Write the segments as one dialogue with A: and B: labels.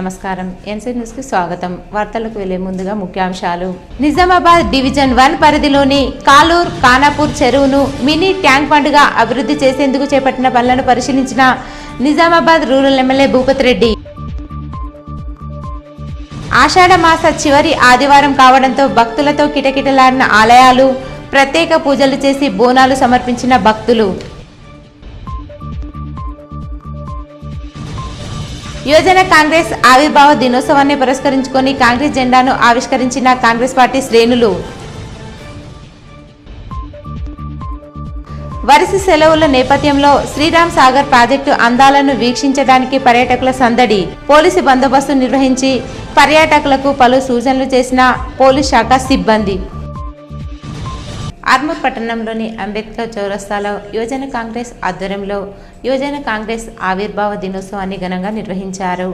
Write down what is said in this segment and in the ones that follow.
A: నమస్కారం. NC news కి స్వాగతం. వార్తలకు వెళ్లే ముందుగా ముఖ్యాంశాలు. నిజామాబాద్ డివిజన్ 1 పరిధిలోని కాలూర్ ఖానాపూర్ చెరువును మినీ ట్యాంక్ బండ్గా అభివృద్ధి చేసేందుకు చేపట్టిన పనులను పరిశీలించిన నిజామాబాద్ రూరల్ ఎమ్మెల్యే భూపత్ రెడ్డి. ఆషాఢ మాస చివరి ఆదివారం కావడంతో భక్తులతో కిటకిటలాడిన ఆలయాలు, ప్రత్యేక పూజలు చేసి బోనాలు సమర్పించిన భక్తులు. యువజన కాంగ్రెస్ ఆవిర్భావ దినోత్సవాన్ని పురస్కరించుకొని కాంగ్రెస్ జెండాను ఆవిష్కరించిన కాంగ్రెస్ పార్టీ శ్రేణులు. వరుస సెలవుల నేపథ్యంలో శ్రీరామ్ సాగర్ ప్రాజెక్టు అందాలను వీక్షించడానికి పర్యాటకుల సందడి. పోలీసు బందోబస్తు నిర్వహించి పర్యాటకులకు పలు సూచనలు చేసిన పోలీస్ శాఖ సిబ్బంది. ఆర్మూర్ పట్టణంలోని అంబేద్కర్ చౌరస్తాలో యువజన కాంగ్రెస్ ఆధ్వర్యంలో యువజన కాంగ్రెస్ ఆవిర్భావ దినోత్సవాన్ని ఘనంగా నిర్వహించారు.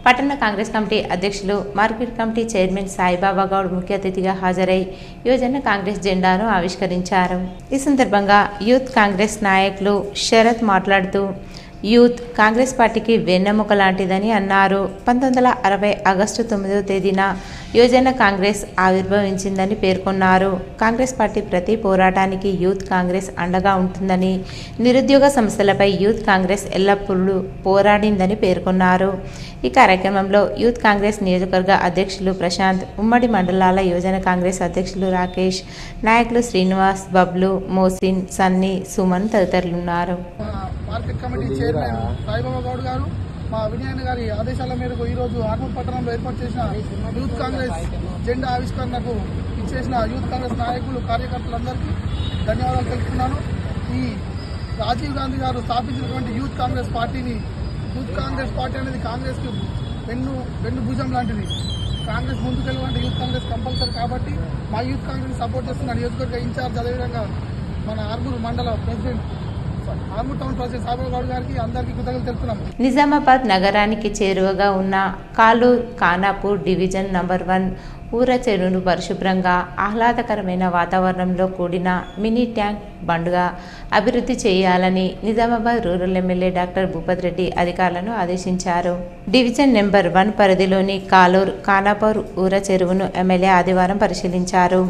A: పట్టణ కాంగ్రెస్ కమిటీ అధ్యక్షులు, market committee chairman Saibaba Goud ముఖ్య అతిథిగా హాజరై యువజన కాంగ్రెస్ జెండాను ఆవిష్కరించారు. ఈ సందర్భంగా యూత్ కాంగ్రెస్ నాయకులు శరత్ మాట్లాడుతూ యూత్ కాంగ్రెస్ పార్టీకి వెన్నెముక లాంటిదని అన్నారు. 1960 ఆగస్టు 9వ తేదీన యువజన కాంగ్రెస్ ఆవిర్భవించిందని పేర్కొన్నారు. కాంగ్రెస్ పార్టీ ప్రతి పోరాటానికి యూత్ కాంగ్రెస్ అండగా ఉంటుందని, నిరుద్యోగ సమస్యలపై యూత్ కాంగ్రెస్ ఎల్లప్పుడూ పోరాడిందని పేర్కొన్నారు. ఈ కార్యక్రమంలో యూత్ కాంగ్రెస్ నియోజకవర్గ అధ్యక్షులు ప్రశాంత్, ఉమ్మడి మండలాల యువజన కాంగ్రెస్ అధ్యక్షులు రాకేష్, నాయకులు శ్రీనివాస్, బబ్లు, మోసిన్, సన్నీ, సుమన్ తదితరులున్నారు.
B: Market committee chairman Saibaba Goud గారు, మా వినయన్ గారి ఆదేశాల మేరకు ఈరోజు ఆర్మూర్ పట్టణంలో ఏర్పాటు చేసిన యూత్ కాంగ్రెస్ జెండా ఆవిష్కరణకు ఇచ్చేసిన యూత్ కాంగ్రెస్ నాయకులు, కార్యకర్తలందరికీ ధన్యవాదాలు తెలుపుతున్నాను. ఈ రాజీవ్ గాంధీ గారు స్థాపించినటువంటి యూత్ కాంగ్రెస్ పార్టీ అనేది కాంగ్రెస్కి వెన్ను భుజం లాంటిది. కాంగ్రెస్ ముందుకెళ్ళాలంటే యూత్ కాంగ్రెస్ కంపల్సరీ. కాబట్టి మా యూత్ కాంగ్రెస్ సపోర్ట్ చేస్తున్న నియోజకవర్గ ఇన్ఛార్జ్, అదేవిధంగా మన ఆర్మూర్ మండల president, Armoor town president Saibaba Goud గారికి అందరికీ కృతజ్ఞతలు తెలుపుతున్నాము.
A: నిజామాబాద్ నగరానికి చేరువగా ఉన్న కాలూర్ ఖానాపూర్ డివిజన్ నంబర్ 1 ఊర చెరువును పరిశుభ్రంగా, ఆహ్లాదకరమైన వాతావరణంలో కూడిన మినీ ట్యాంక్ బండ్గా అభివృద్ధి చేయాలని Nizamabad rural MLA doctor Bhupath Reddy అధికారులను ఆదేశించారు. డివిజన్ నెంబర్ 1 పరిధిలోని కాలూర్ ఖానాపూర్ ఊర చెరువును ఎమ్మెల్యే ఆదివారం పరిశీలించారు.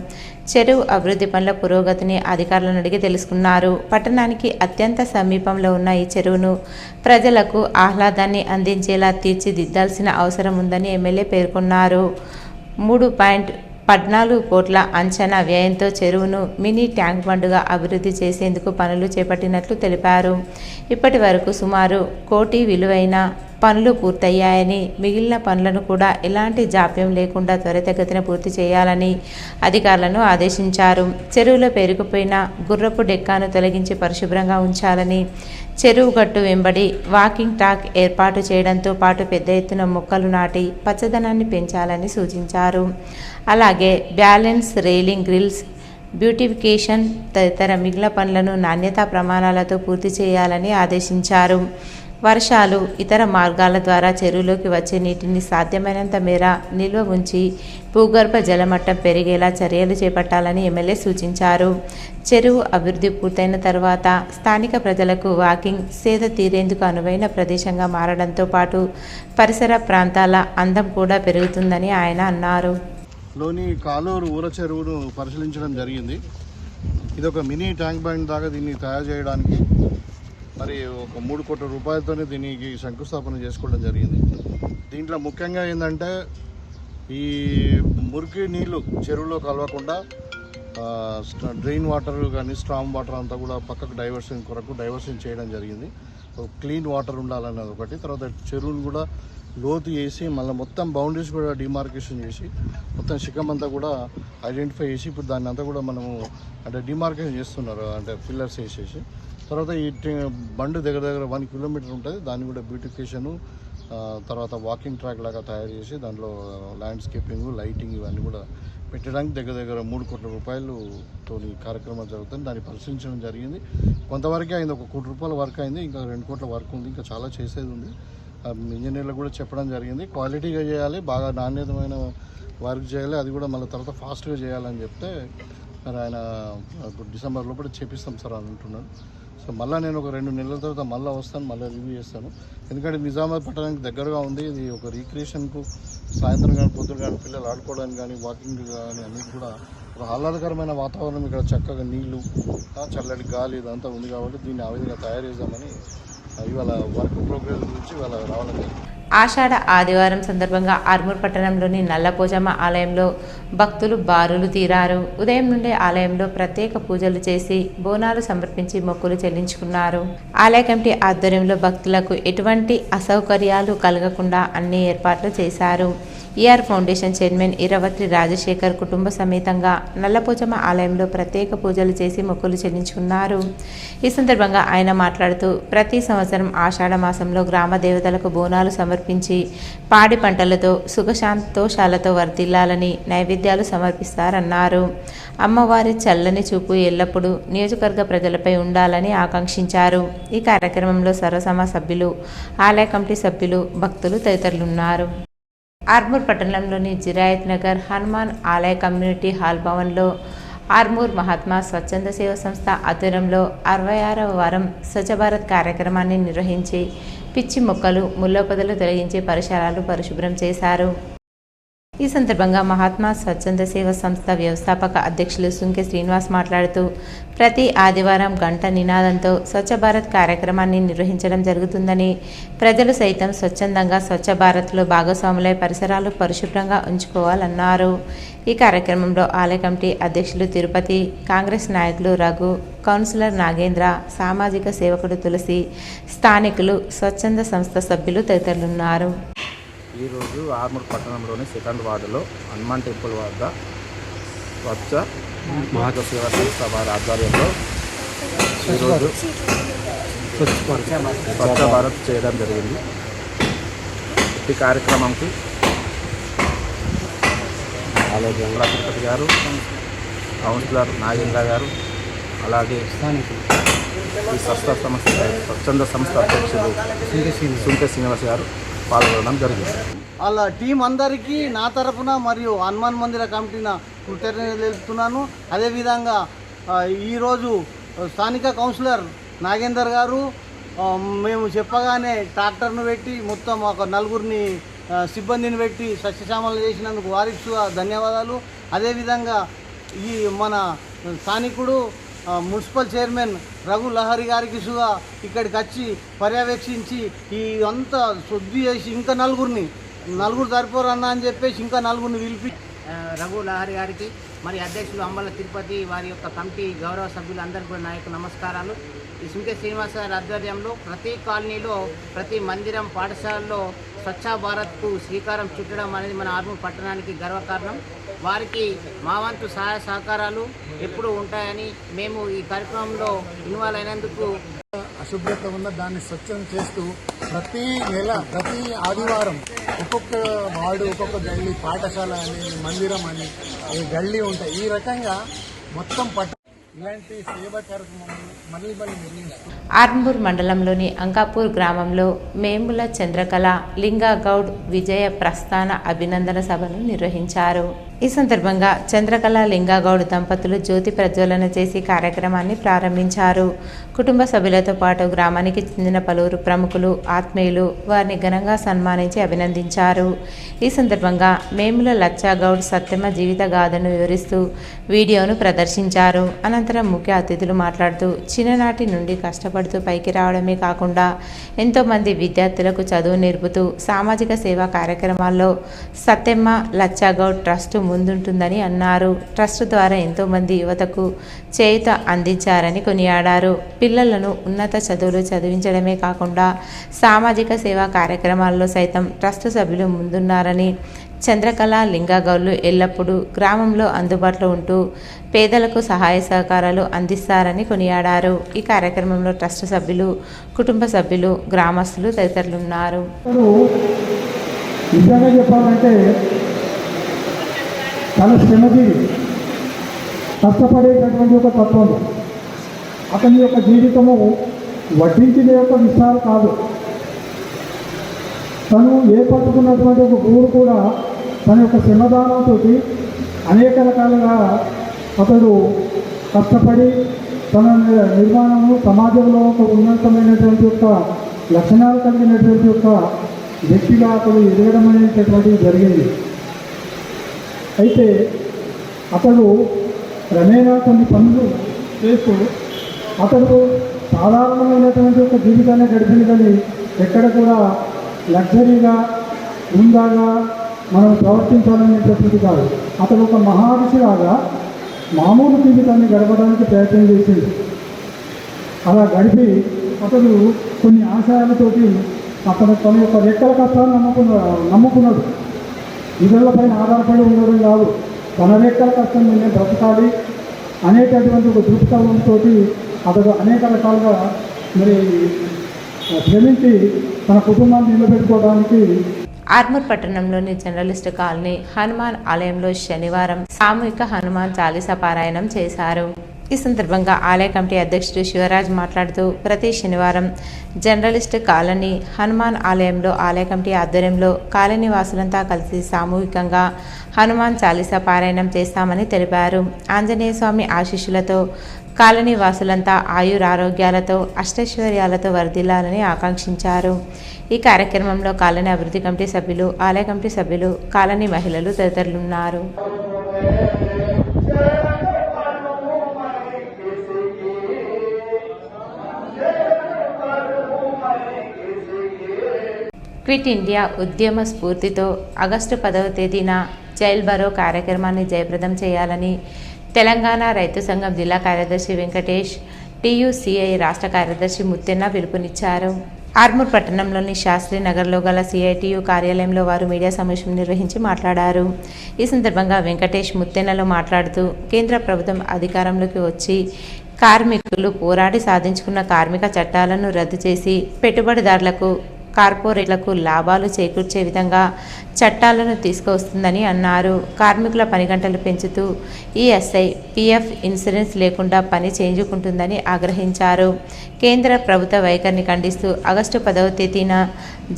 A: చెరువు అభివృద్ధి పనుల పురోగతిని అధికారులను అడిగి తెలుసుకున్నారు. పట్టణానికి అత్యంత సమీపంలో ఉన్న ఈ చెరువును ప్రజలకు ఆహ్లాదాన్ని అందించేలా తీర్చిదిద్దాల్సిన అవసరం ఉందని ఎమ్మెల్యే పేర్కొన్నారు. 3.14 కోట్ల అంచనా వ్యయంతో చెరువును మినీ ట్యాంక్ బండ్గా అభివృద్ధి చేసేందుకు పనులు చేపట్టినట్లు తెలిపారు. ఇప్పటి వరకు సుమారు 1 కోటి విలువైన పనులు పూర్తయ్యాయని, మిగిలిన పనులను కూడా ఎలాంటి జాప్యం లేకుండా త్వరితగతిన పూర్తి చేయాలని అధికారులను ఆదేశించారు. చెరువులో పేరుకుపోయిన గుర్రపు డెక్కాను తొలగించి పరిశుభ్రంగా ఉంచాలని, చెరువు గట్టు వెంబడి వాకింగ్ ట్రాక్ ఏర్పాటు చేయడంతో పాటు పెద్ద ఎత్తున మొక్కలు నాటి పచ్చదనాన్ని పెంచాలని సూచించారు. అలాగే బ్యాలెన్స్ రైలింగ్, గ్రిల్స్, బ్యూటిఫికేషన్ తదితర మిగిలిన పనులను నాణ్యతా ప్రమాణాలతో పూర్తి చేయాలని ఆదేశించారు. వర్షాలు, ఇతర మార్గాల ద్వారా చెరువులోకి వచ్చే నీటిని సాధ్యమైనంత మేర నిల్వ ఉంచి భూగర్భ జలమట్టం పెరిగేలా చర్యలు చేపట్టాలని ఎమ్మెల్యే సూచించారు. చెరువు అభివృద్ధి పూర్తయిన తర్వాత స్థానిక ప్రజలకు వాకింగ్, సేద తీరేందుకు అనువైన ప్రదేశంగా మారడంతో పాటు పరిసర ప్రాంతాల అందం కూడా పెరుగుతుందని ఆయన అన్నారు.
C: లోని కాలూరు ఊర చెరువును పరిశీలించడం జరిగింది. ఇది ఒక మినీ ట్యాంక్ బండ్ దాకా దీన్ని తయారు చేయడానికి మరి ఒక 3 కోట్ల రూపాయలతోనే దీనికి శంకుస్థాపన చేసుకోవడం జరిగింది. దీంట్లో ముఖ్యంగా ఏంటంటే ఈ మురికి నీళ్లు చెరువులో కలవకుండా డ్రైన్ వాటర్ కానీ స్ట్రామ్ వాటర్ అంతా కూడా పక్కకు డైవర్షన్ చేయడం జరిగింది. క్లీన్ వాటర్ ఉండాలన్నది ఒకటి. తర్వాత చెరువును కూడా లోతు చేసి మళ్ళీ మొత్తం బౌండరీస్ కూడా డిమార్కేషన్ చేసి మొత్తం శిఖం అంతా కూడా ఐడెంటిఫై చేసి ఇప్పుడు దాన్ని అంతా కూడా మనము అంటే డిమార్కేషన్ చేస్తున్నారు, అంటే పిల్లర్స్ వేసేసి. తర్వాత ఈ బండ్ దగ్గర 1 కిలోమీటర్ ఉంటుంది. దాన్ని కూడా బ్యూటిఫికేషను, తర్వాత వాకింగ్ ట్రాక్ లాగా తయారు చేసి దాంట్లో ల్యాండ్స్కేపింగ్, లైటింగ్ ఇవన్నీ కూడా పెట్టడానికి దగ్గర 3 కోట్ల రూపాయలతో ఈ కార్యక్రమం జరుగుతుంది. దాన్ని పరిశీలించడం జరిగింది. కొంతవరకే అయింది, 1 కోటి రూపాయల వర్క్ అయింది. ఇంకా 2 కోట్ల వర్క్ ఉంది, ఇంకా చాలా చేసేది ఉంది. ఇంజనీర్లకు కూడా చెప్పడం జరిగింది, క్వాలిటీగా చేయాలి, బాగా నాణ్యతమైన వర్క్ చేయాలి, అది కూడా మళ్ళీ తర్వాత ఫాస్ట్గా చేయాలని చెప్తే మరి ఆయన డిసెంబర్ లోపల చేపిస్తాం సార్ అని అంటున్నాడు. సో మళ్ళీ నేను ఒక 2 నెలల తర్వాత మళ్ళీ వస్తాను, మళ్ళీ రివ్యూ చేస్తాను. ఎందుకంటే నిజామాబాద్ పట్టణానికి దగ్గరగా ఉంది. ఇది ఒక రీక్రియేషన్కు సాయంత్రం కానీ పొద్దున కానీ పిల్లలు ఆడుకోవడానికి కానీ వాకింగ్ కానీ అన్నిటి కూడా ఒక ఆహ్లాదకరమైన వాతావరణం, ఇక్కడ చక్కగా నీళ్లు, చల్లటి గాలి ఇదంతా ఉంది కాబట్టి దీన్ని ఆ విధంగా తయారు చేద్దామని ఇవాళ వర్క్ ప్రోగ్రెస్ గురించి ఇవాళ రావడం జరిగింది.
A: ఆషాఢ ఆదివారం సందర్భంగా ఆర్మూర్ పట్టణంలోని నల్లపోచమ్మ ఆలయంలో భక్తులు బారులు తీరారు. ఉదయం నుండే ఆలయంలో ప్రత్యేక పూజలు చేసి బోనాలు సమర్పించి మొక్కులు చెల్లించుకున్నారు. ఆలయ కమిటీ ఆధ్వర్యంలో భక్తులకు ఎటువంటి అసౌకర్యాలు కలగకుండా అన్ని ఏర్పాట్లు చేశారు. ER foundation chairman Iravatri Rajasekhar కుటుంబ సమేతంగా నల్లపోచమ్మ ఆలయంలో ప్రత్యేక పూజలు చేసి మొక్కులు చెల్లించుకున్నారు. ఈ సందర్భంగా ఆయన మాట్లాడుతూ ప్రతి సంవత్సరం ఆషాఢ మాసంలో గ్రామ దేవతలకు బోనాలు సమర్పించి పాడి పంటలతో సుఖశాంతోషాలతో వర్ధిల్లాలని నైవేద్యాలు సమర్పిస్తారన్నారు. అమ్మవారి చల్లని చూపు ఎల్లప్పుడూ నియోజకవర్గ ప్రజలపై ఉండాలని ఆకాంక్షించారు. ఈ కార్యక్రమంలో సర్వసమ సభ్యులు, ఆలయ కమిటీ సభ్యులు, భక్తులు తదితరులున్నారు. ఆర్మూర్ పట్టణంలోని జిరాయత్ నగర్ హనుమాన్ ఆలయ కమ్యూనిటీ హాల్ భవన్లో ఆర్మూర్ మహాత్మా స్వచ్ఛంద సేవ సంస్థ ఆధ్వర్యంలో 66వ వారం స్వచ్ఛ భారత్ కార్యక్రమాన్ని నిర్వహించి పిచ్చి మొక్కలు, ముళ్ళ పొదలు తొలగించి పరిసరాలు పరిశుభ్రం చేశారు. ఈ సందర్భంగా మహాత్మా స్వచ్ఛంద సేవ సంస్థ వ్యవస్థాపక అధ్యక్షులు సుంకె శ్రీనివాస్ మాట్లాడుతూ ప్రతి ఆదివారం గంట నినాదంతో స్వచ్ఛ భారత్ కార్యక్రమాన్ని నిర్వహించడం జరుగుతుందని, ప్రజలు సైతం స్వచ్ఛందంగా స్వచ్ఛ భారత్లో భాగస్వాములై పరిసరాలు పరిశుభ్రంగా ఉంచుకోవాలన్నారు. ఈ కార్యక్రమంలో ఆలయ కమిటీ అధ్యక్షులు తిరుపతి, కాంగ్రెస్ నాయకులు రఘు, కౌన్సిలర్ నాగేంద్ర, సామాజిక సేవకుడు తులసి, స్థానికులు, స్వచ్ఛంద సంస్థ సభ్యులు తదితరులున్నారు.
D: ఈరోజు ఆర్మూర్ పట్టణంలోని 2nd వార్డులో హనుమాన్ టెంపుల్ వద్ద స్వచ్ఛ మహాత్మ సేవా సంస్థ వారి ఆధ్వర్యంలో ఈరోజు స్వచ్ఛ భారత్ చేయడం జరిగింది. ఈ కార్యక్రమంకి తిరుపతి గారు, కౌన్సిలర్ నాగేంద్ర గారు, అలాగే ఈ స్వచ్ఛంద సంస్థ అధ్యక్షులు సుంకె శ్రీనివాస్ గారు పాల్గొనడం జరిగింది.
E: వాళ్ళ టీం అందరికీ నా తరఫున మరియు హనుమాన్ మందిర కమిటీన కృతజ్ఞతలు తెలుపుతున్నాను. అదేవిధంగా ఈరోజు స్థానిక కౌన్సిలర్ నాగేందర్ గారు మేము చెప్పగానే ట్రాక్టర్ను పెట్టి మొత్తం ఒక 4 సిబ్బందిని పెట్టి సస్యశ్యామలు చేసినందుకు వారికి ధన్యవాదాలు. అదేవిధంగా ఈ మన స్థానికుడు మున్సిపల్ చైర్మన్ రఘు లహరి గారికి సుగా ఇక్కడికి వచ్చి పర్యవేక్షించి ఈ అంతా శుద్ధి చేసి ఇంకా 4 సరిపోరు అన్న అని చెప్పేసి ఇంకా 4 పిలిపి
F: రఘు లహరి గారికి మరి అధ్యక్షులు అంబల తిరుపతి వారి యొక్క కమిటీ గౌరవ సభ్యులందరికీ కూడా నా యొక్క నమస్కారాలు. ఈ సుంకె శ్రీనివాస గారి ఆధ్వర్యంలో ప్రతి కాలనీలో, ప్రతి మందిరం, పాఠశాలలో స్వచ్ఛ భారత్కు శ్రీకారం చుట్టడం అనేది మన ఆర్మూర్ పట్టణానికి గర్వకారణం. వారికి మా వంతు సహాయ సహకారాలు ఎప్పుడూ ఉంటాయని మేము ఈ కార్యక్రమంలో ఇన్వాల్వ్ అయినందుకు
G: అశుభ్రత ఉన్న దాన్ని స్వచ్ఛం చేస్తూ ప్రతి నెల, ప్రతి ఆదివారం ఒక్కొక్క వార్డు, ఒక్కొక్క గల్లీ, పాఠశాల అని, మందిరం అని గల్లీ ఉంటాయి. ఈ రకంగా మొత్తం ఇలాంటి సేవా కార్యక్రమం మళ్ళీ నిర్వహిస్తూ
A: ఆర్మూర్ మండలంలోని అంకాపూర్ గ్రామంలో మేముల చంద్రకళ, లింగా గౌడ్ విజయ ప్రస్థాన అభినందన సభను నిర్వహించారు. ఈ సందర్భంగా చంద్రకళ, లింగాగౌడ్ దంపతులు జ్యోతి ప్రజ్వలన చేసి కార్యక్రమాన్ని ప్రారంభించారు. కుటుంబ సభ్యులతో పాటు గ్రామానికి చెందిన పలువురు ప్రముఖులు, ఆత్మీయులు వారిని ఘనంగా సన్మానించి అభినందించారు. ఈ సందర్భంగా మేముల లచ్చాగౌడ్ సత్యమ జీవిత గాథను వివరిస్తూ వీడియోను ప్రదర్శించారు. అనంతరం ముఖ్య అతిథులు మాట్లాడుతూ చిన్ననాటి నుండి కష్టపడుతూ పైకి రావడమే కాకుండా ఎంతోమంది విద్యార్థులకు చదువు నేర్పుతూ సామాజిక సేవా కార్యక్రమాల్లో సత్యమ్మ లచ్చాగౌడ్ ట్రస్ట్ ముందుంటుందని అన్నారు. ట్రస్ట్ ద్వారా ఎంతోమంది యువతకు చేయూత అందించారని కొనియాడారు. పిల్లలను ఉన్నత చదువులు చదివించడమే కాకుండా సామాజిక సేవా కార్యక్రమాల్లో సైతం ట్రస్ట్ సభ్యులు ముందున్నారని, చంద్రకళ, లింగాగౌడ్లు ఎల్లప్పుడూ గ్రామంలో అందుబాటులో ఉంటూ పేదలకు సహాయ సహకారాలు అందిస్తారని కొనియాడారు. ఈ కార్యక్రమంలో ట్రస్ట్ సభ్యులు, కుటుంబ సభ్యులు, గ్రామస్తులు తదితరులున్నారు.
H: నిజంగా చెప్పాలంటే చాలా శ్రమజీవి, కష్టపడేటటువంటి ఒక తత్వం. అతని యొక్క జీవితము వడ్డించిన యొక్క విషయాలు కాదు. తను ఏర్పరచుకున్నటువంటి ఒక ఊరు కూడా తన యొక్క శ్రమదానంతో అనేక రకాలుగా అతడు కష్టపడి తన నిర్మాణము సమాజంలో ఒక ఉన్నతమైనటువంటి యొక్క లక్షణాలు కలిగినటువంటి యొక్క వ్యక్తిగా అతడు ఎదగడం అనేటటువంటిది జరిగింది. అయితే అతడు క్రమేణా కొన్ని పనులు చేస్తూ అతడు సాధారణమైనటువంటి ఒక జీవితాన్ని గడిపింది, కానీ ఎక్కడ కూడా లగ్జరీగా ఉందాగా మనం ప్రవర్తించాలనేటటువంటి కాదు. అతడు ఒక మహారుషిలాగా మామూలు జీవితాన్ని గడపడానికి ప్రయత్నం చేసింది. అలా గడిపి అతడు కొన్ని ఆశయాలతోటి అతను తన యొక్క రెక్కల కష్టాన్ని నమ్ముకున్నాడు. ఇతరులపైన ఆధారపడి ఉండడం కాదు, తన రెక్కల కష్టం నేను బ్రతకాలి అనేటటువంటి ఒక దృక్పథంతో అతడు అనేక రకాలుగా మరి శ్రమించి తన కుటుంబాన్ని నిలబెట్టుకోవడానికి.
A: ఆర్మూర్ పట్టణంలోని జర్నలిస్టు కాలనీ హనుమాన్ ఆలయంలో శనివారం సామూహిక హనుమాన్ చాలీసా పారాయణం చేశారు. ఈ సందర్భంగా ఆలయ కమిటీ అధ్యక్షుడు శివరాజ్ మాట్లాడుతూ, ప్రతి శనివారం జర్నలిస్టు కాలనీ హనుమాన్ ఆలయంలో ఆలయ కమిటీ ఆధ్వర్యంలో కాలనీ వాసులంతా కలిసి సామూహికంగా హనుమాన్ చాలీసా పారాయణం చేస్తామని తెలిపారు. ఆంజనేయ స్వామి ఆశీస్సులతో కాలనీ వాసులంతా ఆయురారోగ్యాలతో అష్టైశ్వర్యాలతో వర్ధిల్లాలని ఆకాంక్షించారు. ఈ కార్యక్రమంలో కాలనీ అభివృద్ధి కమిటీ సభ్యులు, ఆలయ కమిటీ సభ్యులు, కాలనీ మహిళలు తదితరులున్నారు. క్విట్ ఇండియా ఉద్యమ స్ఫూర్తితో ఆగస్టు 10వ తేదీన జైల్ బరో కార్యక్రమాన్ని జయప్రదం చేయాలని తెలంగాణ రైతు సంఘం జిల్లా కార్యదర్శి వెంకటేష్, టీయూసీఐ రాష్ట్ర కార్యదర్శి ముత్తెన్న పిలుపునిచ్చారు. ఆర్మూర్ పట్టణంలోని శాస్త్రి నగర్లో గల సిఐటియు కార్యాలయంలో వారు మీడియా సమావేశం నిర్వహించి మాట్లాడారు. ఈ సందర్భంగా వెంకటేష్ ముత్తెన్నలో మాట్లాడుతూ, కేంద్ర ప్రభుత్వం అధికారంలోకి వచ్చి కార్మికులు పోరాడి సాధించుకున్న కార్మిక చట్టాలను రద్దు చేసి పెట్టుబడిదారులకు, కార్పొరేట్లకు లాభాలు చేకూర్చే విధంగా చట్టాలను తీసుకువస్తుందని అన్నారు. కార్మికుల పని గంటలు పెంచుతూ ఈఎస్ఐ, పిఎఫ్ ఇన్సూరెన్స్ లేకుండా పని చేయించుకుంటుందని ఆగ్రహించారు. కేంద్ర ప్రభుత్వ వైఖరిని ఖండిస్తూ ఆగస్టు 10వ తేదీన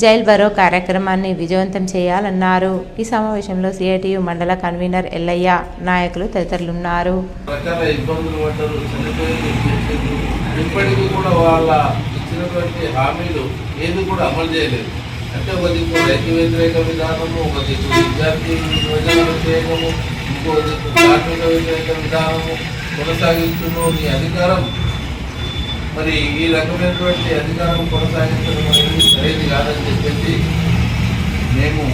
A: జైల్ బరో కార్యక్రమాన్ని విజయవంతం చేయాలన్నారు. ఈ సమావేశంలో సిఐటియు మండల కన్వీనర్ ఎల్లయ్య, నాయకులు తదితరులున్నారు.
I: ఇప్పటికీ కూడా వాళ్ళ ఇచ్చినటువంటి హామీలు ఏది కూడా అమలు చేయలేదు. అంటే ఒక దిక్కు రైతు వ్యతిరేక విధానము, ఒక దిక్కు విద్యార్థి యువజన వ్యతిరేకము, ఇంకో దిక్కు కార్మిక వ్యతిరేక విధానము కొనసాగిస్తున్న ఈ అధికారం, మరి ఈ రకమైనటువంటి అధికారం కొనసాగించడం అనేది సరైనది కాదని చెప్పేసి మేము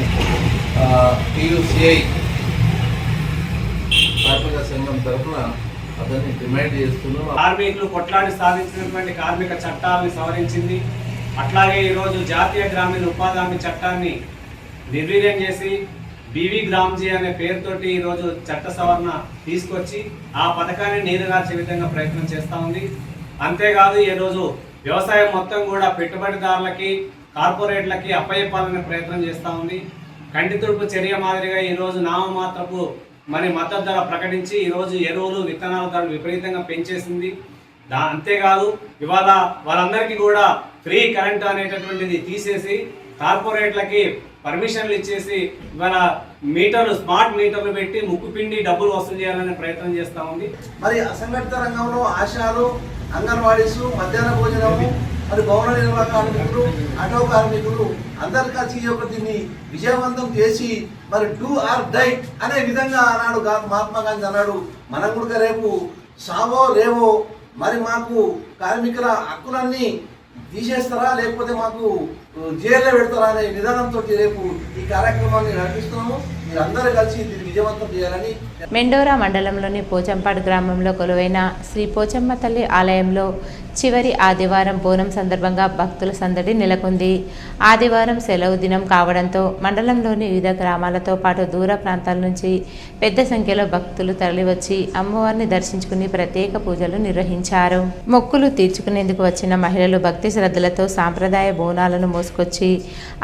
I: టీయూసీఐ కార్మిక సంఘం తరఫున అతన్ని డిమాండ్ చేస్తున్నాం.
J: కార్మికులు కొట్లాడి సాధించినటువంటి కార్మిక చట్టాలను సవరించింది. అట్లాగే ఈరోజు జాతీయ గ్రామీణ ఉపాధి హామీ చట్టాన్ని నిర్వీర్యం చేసి బీవీ గ్రామ్జీ అనే పేరుతోటి ఈరోజు చట్ట సవరణ తీసుకొచ్చి ఆ పథకాన్ని నీరుగార్చే విధంగా ప్రయత్నం చేస్తూ ఉంది. అంతేకాదు ఈరోజు వ్యవసాయం మొత్తం కూడా పెట్టుబడిదారులకి, కార్పొరేట్లకి అప్పయ్యపాలనే ప్రయత్నం చేస్తూ ఉంది. కంటి తుడుపు చర్య మాదిరిగా ఈరోజు నామమాత్రపు మరి మద్దతు ధర ప్రకటించి ఈరోజు ఎరువులు, విత్తనాల ధరలు విపరీతంగా పెంచేసింది. అంతేకాదు ఇవాళ వాళ్ళందరికీ కూడా ఫ్రీ కరెంట్ అనేటటువంటిది తీసేసి కార్పొరేట్లకి పర్మిషన్లు ఇచ్చేసి ఇవాళ మీటర్లు, స్మార్ట్ మీటర్లు పెట్టి ముక్కుపిండి డబ్బులు వసూలు చేయాలనే ప్రయత్నం చేస్తూ ఉంది.
E: మరి అసంఘటిత రంగంలో ఆశాలు, అంగన్వాడీస్, మధ్యాహ్న భోజనము, మరి భవన నిర్మాణ కార్మికులు, ఆటో కార్మికులు అందరు కలిసి దీన్ని విజయవంతం చేసి మరి డూ ఆర్ డై అనే విధంగా అన్నాడు మహాత్మా గాంధీ అన్నాడు. మనం కూడా రేపు సావో రేవో మరి మాకు కార్మికుల హక్కులన్నీ తీసేస్తారా లేకపోతే మాకు జైల్లో పెడతారా అనే విధానంతో రేపు ఈ కార్యక్రమాన్ని నడిపిస్తున్నాము. మీరందరూ కలిసి దీన్ని విజయవంతం చేయాలని.
A: మెండోరా మండలంలోని పోచంపాడు గ్రామంలో కొలువైన శ్రీ పోచమ్మ తల్లి ఆలయంలో చివరి ఆదివారం బోనం సందర్భంగా భక్తుల సందడి నెలకొంది. ఆదివారం సెలవు దినం కావడంతో మండలంలోని వివిధ గ్రామాలతో పాటు దూర ప్రాంతాల నుంచి పెద్ద సంఖ్యలో భక్తులు తరలివచ్చి అమ్మవారిని దర్శించుకుని ప్రత్యేక పూజలు నిర్వహించారు. మొక్కులు తీర్చుకునేందుకు వచ్చిన మహిళలు భక్తి శ్రద్ధలతో సాంప్రదాయ బోనాలను మోసుకొచ్చి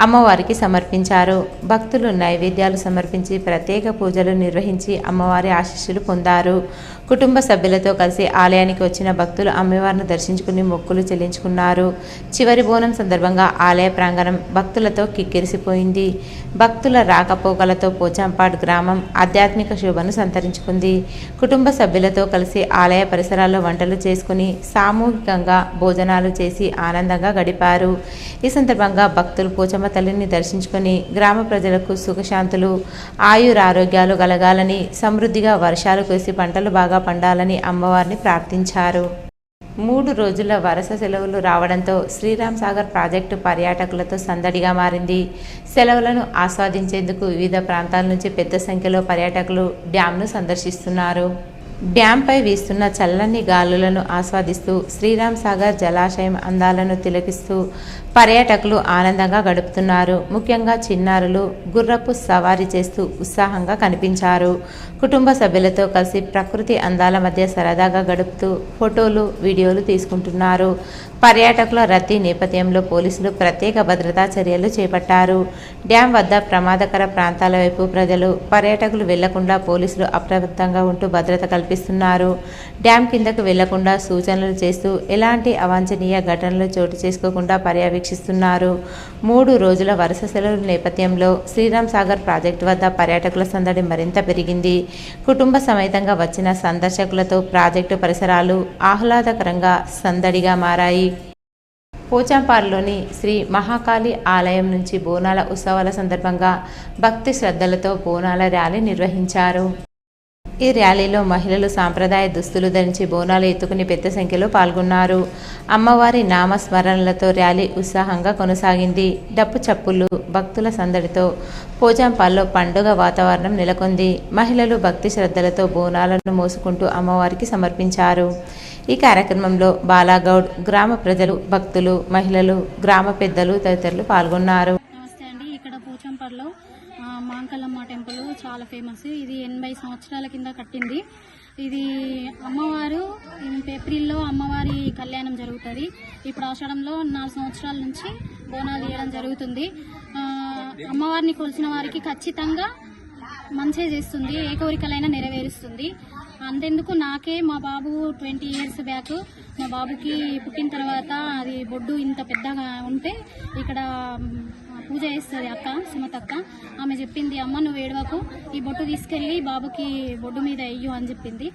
A: అమ్మవారికి సమర్పించారు. భక్తులు నైవేద్యాలు సమర్పించి ప్రత్యేక పూజలు నిర్వహించి అమ్మవారి ఆశీస్సులు పొందారు. కుటుంబ సభ్యులతో కలిసి ఆలయానికి వచ్చిన భక్తులు అమ్మవారిని దర్శించుకుని మొక్కులు చెల్లించుకున్నారు. చివరి బోనం సందర్భంగా ఆలయ ప్రాంగణం భక్తులతో కిక్కిరిసిపోయింది. భక్తుల రాకపోకలతో పోచంపాడు గ్రామం ఆధ్యాత్మిక శోభను సంతరించుకుంది. కుటుంబ సభ్యులతో కలిసి ఆలయ పరిసరాల్లో వంటలు చేసుకుని సామూహికంగా భోజనాలు చేసి ఆనందంగా గడిపారు. ఈ సందర్భంగా భక్తులు పోచమ్మ తల్లిని దర్శించుకుని గ్రామ ప్రజలకు సుఖశాంతులు ఆయురారోగ్యాలు కలగాలని, సమృద్ధిగా వర్షాలు కురిసి పంటలు బాగా పండాలని అమ్మవారిని ప్రార్థించారు. 3 రోజుల వరుస సెలవులు రావడంతో శ్రీరామ్ సాగర్ ప్రాజెక్టు పర్యాటకులతో సందడిగా మారింది. సెలవులను ఆస్వాదించేందుకు వివిధ ప్రాంతాల నుంచి పెద్ద సంఖ్యలో పర్యాటకులు డ్యాంను సందర్శిస్తున్నారు. డ్యాంపై వీస్తున్న చల్లని గాలులను ఆస్వాదిస్తూ శ్రీరామ్ సాగర్ జలాశయం అందాలను తిలకిస్తూ పర్యాటకులు ఆనందంగా గడుపుతున్నారు. ముఖ్యంగా చిన్నారులు గుర్రపు సవారీ చేస్తూ ఉత్సాహంగా కనిపించారు. కుటుంబ సభ్యులతో కలిసి ప్రకృతి అందాల మధ్య సరదాగా గడుపుతూ ఫోటోలు, వీడియోలు తీసుకుంటున్నారు. పర్యాటకుల రద్దీ నేపథ్యంలో పోలీసులు ప్రత్యేక భద్రతా చర్యలు చేపట్టారు. డ్యాం వద్ద ప్రమాదకర ప్రాంతాల వైపు ప్రజలు, పర్యాటకులు వెళ్లకుండా పోలీసులు అప్రమత్తంగా ఉంటూ భద్రత కల్పిస్తున్నారు. డ్యాం కిందకు వెళ్లకుండా సూచనలు చేస్తూ ఎలాంటి అవాంఛనీయ ఘటనలు చోటు చేసుకోకుండా పర్యవేక్షిస్తున్నారు. 3 రోజుల వరుస సెలవుల నేపథ్యంలో శ్రీరామ్ సాగర్ ప్రాజెక్టు వద్ద పర్యాటకుల సందడి మరింత పెరిగింది. కుటుంబ సమేతంగా వచ్చిన సందర్శకులతో ప్రాజెక్టు పరిసరాలు ఆహ్లాదకరంగా సందడిగా మారాయి. పోచంపాడులోని శ్రీ మహాకాళి ఆలయం నుంచి బోనాల ఉత్సవాల సందర్భంగా భక్తి శ్రద్ధలతో బోనాల ర్యాలీ నిర్వహించారు. ఈ ర్యాలీలో మహిళలు సాంప్రదాయ దుస్తులు ధరించి బోనాలు ఎత్తుకుని పెద్ద సంఖ్యలో పాల్గొన్నారు. అమ్మవారి నామస్మరణలతో ర్యాలీ ఉత్సాహంగా కొనసాగింది. డప్పు చప్పులు, భక్తుల సందడితో పోచంపాడులో పండుగ వాతావరణం నెలకొంది. మహిళలు భక్తి శ్రద్ధలతో బోనాలను మోసుకుంటూ అమ్మవారికి సమర్పించారు. ఈ కార్యక్రమంలో బాలాగౌడ్, గ్రామ ప్రజలు, భక్తులు, మహిళలు, గ్రామ పెద్దలు తదితరులు పాల్గొన్నారు.
K: నమస్తే అండి. ఇక్కడ పోచంపాడులో మాంకలమ్మ టెంపుల్ చాలా ఫేమస్. ఇది 80 సంవత్సరాల కింద కట్టింది. ఇది అమ్మవారు ఏప్రిల్లో అమ్మవారి కళ్యాణం జరుగుతుంది. ఇప్పుడు ఆషాఢంలో 4 సంవత్సరాల నుంచి బోనాలు తీయడం జరుగుతుంది. అమ్మవారిని కొలిచిన వారికి ఖచ్చితంగా మంచిగా చేస్తుంది, ఏ కోరికలైనా నెరవేరుస్తుంది. అంతెందుకు నాకే మా బాబు 20 years బ్యాక్ మా బాబుకి పుట్టిన తర్వాత అది బొడ్డు ఇంత పెద్దగా ఉంటే ఇక్కడ పూజ చేస్తుంది అక్క, సుమతక్క. ఆమె చెప్పింది, అమ్మ నువ్వు ఏడవకు, ఈ బొట్టు తీసుకెళ్ళి బాబుకి బొడ్డు మీద వెయ్యు అని చెప్పింది.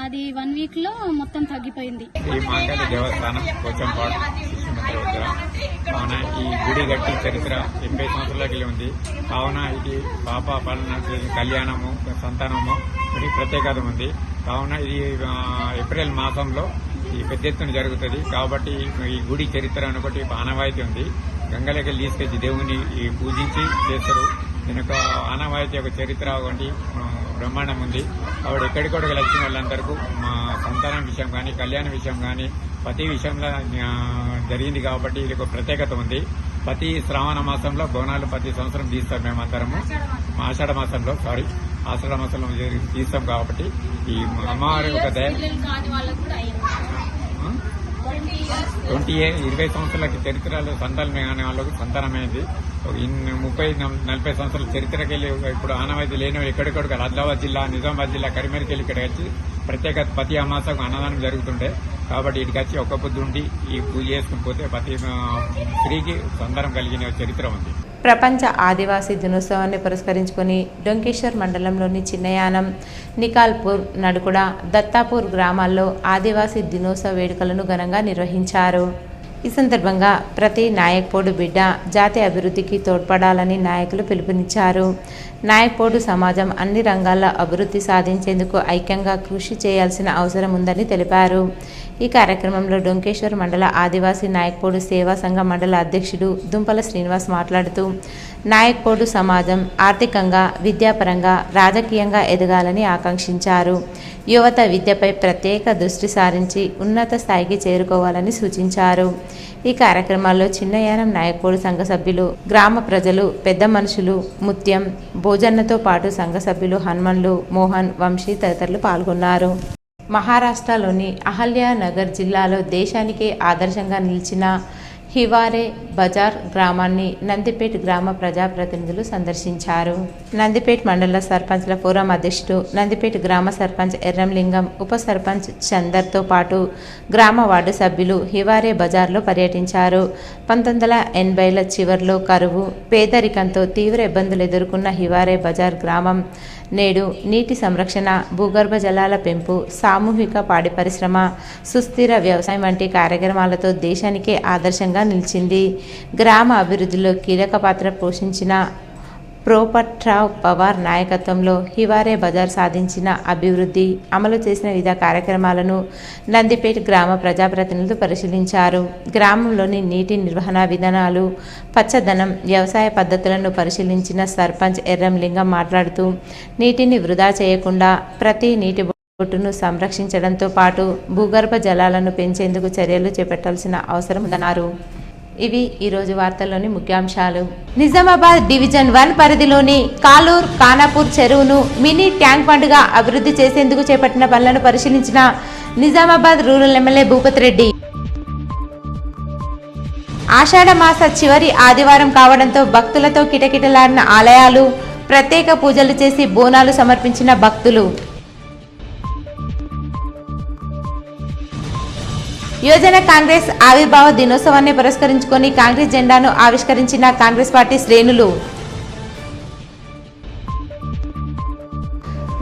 K: అది 1 weekలో మొత్తం తగ్గిపోయింది.
L: ఈ మాంకాళి దేవస్థానం పోచంపాడు దగ్గర కావున ఈ గుడి గట్టి చరిత్ర 80 సంవత్సరాలకి ఉంది. కావున ఇది పాప పాలన కళ్యాణము, సంతానము ఇది ప్రత్యేకత ఉంది. కావున ఇది ఏప్రిల్ మాసంలో ఈ పెద్ద ఎత్తున జరుగుతుంది. కాబట్టి ఈ గుడి చరిత్ర ఒకటి ఆనవాయితీ ఉంది. గంగలకి తీసుకొచ్చి దేవుని పూజించి చేస్తారు. దీనికి ఆనవాయితీ ఒక చరిత్ర ఒకటి బ్రహ్మాండం ఉంది. కాబట్టి ఎక్కడికొడకి వచ్చిన వాళ్ళందరికీ మా సంతానం విషయం కానీ, కళ్యాణ విషయం కానీ, ప్రతి విషయంలో జరిగింది. కాబట్టి ఇది ఒక ప్రత్యేకత ఉంది. ప్రతి శ్రావణ మాసంలో బోనాలు ప్రతి సంవత్సరం తీస్తాం మేమందరము. ఆషాఢ మాసంలో తీస్తాం. కాబట్టి ఈ అమ్మవారి ఒక 20 సంవత్సరాలకి చరిత్రలో సంతానం అనే వాళ్ళకు సంతానమైంది. 30-40 సంవత్సరాల చరిత్రకెళ్ళి ఇప్పుడు ఆనవాయితీ లేని ఎక్కడికొడుకు ఆదిలాబాద్ జిల్లా, నిజామాబాద్ జిల్లా, కరీంనగర్కి వెళ్ళి ఇక్కడికి వచ్చి ప్రత్యేక ప్రతి అమాసకు అన్నదానం జరుగుతుండే. కాబట్టి ఇక్కడికి వచ్చి ఒక్క పొద్దుండి ఈ పూజ చేసుకుని పోతే ప్రతి స్త్రీకి సంతానం కలిగిన చరిత్ర ఉంది.
A: ప్రపంచ ఆదివాసీ దినోత్సవాన్ని పురస్కరించుకొని డొంకేశ్వర్ మండలంలోని చిన్నయానం, నికాల్పూర్, నడుకుడ, దత్తాపూర్ గ్రామాల్లో ఆదివాసీ దినోత్సవ వేడుకలను ఘనంగా నిర్వహించారు. ఈ సందర్భంగా ప్రతి నాయక్పోడు బిడ్డ జాతి అభివృద్ధికి తోడ్పడాలని నాయకులు పిలుపునిచ్చారు. నాయక్పోడు సమాజం అన్ని రంగాల్లో అభివృద్ధి సాధించేందుకు ఐక్యంగా కృషి చేయాల్సిన అవసరం ఉందని తెలిపారు. ఈ కార్యక్రమంలో డొంకేశ్వర్ మండల ఆదివాసీ నాయక్పోడు సేవా సంఘం మండల అధ్యక్షుడు దుంపల శ్రీనివాస్ మాట్లాడుతూ నాయక్పోడు సమాజం ఆర్థికంగా, విద్యాపరంగా, రాజకీయంగా ఎదగాలని ఆకాంక్షించారు. యువత విద్యపై ప్రత్యేక దృష్టి సారించి ఉన్నత స్థాయికి చేరుకోవాలని సూచించారు. ఈ కార్యక్రమాల్లో చిన్నయానం నాయక్పోడు సంఘ సభ్యులు, గ్రామ ప్రజలు, పెద్ద మనుషులు, ముత్యం, భోజన్నతో పాటు సంఘ సభ్యులు హనుమన్లు, మోహన్, వంశీ తదితరులు పాల్గొన్నారు. మహారాష్ట్రలోని అహల్యానగర్ జిల్లాలో దేశానికే ఆదర్శంగా నిలిచిన హివారే బజార్ గ్రామాన్ని నందిపేట్ గ్రామ ప్రజాప్రతినిధులు సందర్శించారు. నందిపేట్ మండల సర్పంచ్ల ఫోరం అధ్యక్షుడు, నందిపేట్ గ్రామ సర్పంచ్ ఎర్రంలింగం, ఉప సర్పంచ్ చందర్తో పాటు గ్రామ వార్డు సభ్యులు హివారే బజార్లో పర్యటించారు. 1980ల చివర్లో కరువు, పేదరికంతో తీవ్ర ఇబ్బందులు ఎదుర్కొన్న హివారే బజార్ గ్రామం నేడు నీటి సంరక్షణ, భూగర్భ జలాల పెంపు, సామూహిక పాడి పరిశ్రమ, సుస్థిర వ్యవసాయం వంటి కార్యక్రమాలతో దేశానికే ఆదర్శంగా నిలిచింది. గ్రామ అభివృద్ధిలో కీలక పాత్ర పోషించిన ప్రోపట్రావ్ పవార్ నాయకత్వంలో హివారే బజార్ సాధించిన అభివృద్ధి, అమలు చేసిన వివిధ కార్యక్రమాలను నందిపేట్ గ్రామ ప్రజాప్రతినిధులు పరిశీలించారు. గ్రామంలోని నీటి నిర్వహణ విధానాలు, పచ్చదనం, వ్యవసాయ పద్ధతులను పరిశీలించిన సర్పంచ్ ఎర్రంలింగం మాట్లాడుతూ నీటిని వృధా చేయకుండా ప్రతి నీటి బొట్టును సంరక్షించడంతో పాటు భూగర్భ జలాలను పెంచేందుకు చర్యలు చేపట్టాల్సిన అవసరం ఉందన్నారు. ఇవి ఈరోజు వార్తల్లోని ముఖ్యాంశాలు. నిజామాబాద్ డివిజన్ 1 పరిధిలోని కాలూర్ ఖానాపూర్ చెరువును మినీ ట్యాంక్ బండ్గా అభివృద్ధి చేసేందుకు చేపట్టిన పనులను పరిశీలించిన నిజామాబాద్ రూరల్ ఎమ్మెల్యే భూపతి రెడ్డి. ఆషాఢ మాస చివరి ఆదివారం కావడంతో భక్తులతో కిటకిటలాడిన ఆలయాలు, ప్రత్యేక పూజలు చేసి బోనాలు సమర్పించిన భక్తులు. యువజన కాంగ్రెస్ ఆవిర్భావ దినోత్సవాన్ని పురస్కరించుకొని కాంగ్రెస్ జెండాను ఆవిష్కరించిన కాంగ్రెస్ పార్టీ శ్రేణులు.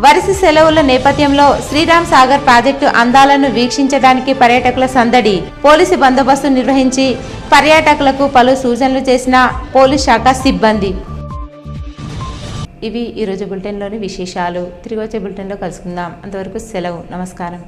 A: వరుస సెలవుల నేపథ్యంలో శ్రీరామ్ సాగర్ ప్రాజెక్టు అందాలను వీక్షించడానికి పర్యాటకుల సందడి. పోలీసు బందోబస్తు నిర్వహించి పర్యాటకులకు పలు సూచనలు చేసిన పోలీస్ శాఖ సిబ్బంది. ఇవి ఈరోజు బులెటిన్లోని విశేషాలు. తిరిగి వచ్చే బులెటిన్లో కలుసుకుందాం. అంతవరకు సెలవు. నమస్కారం.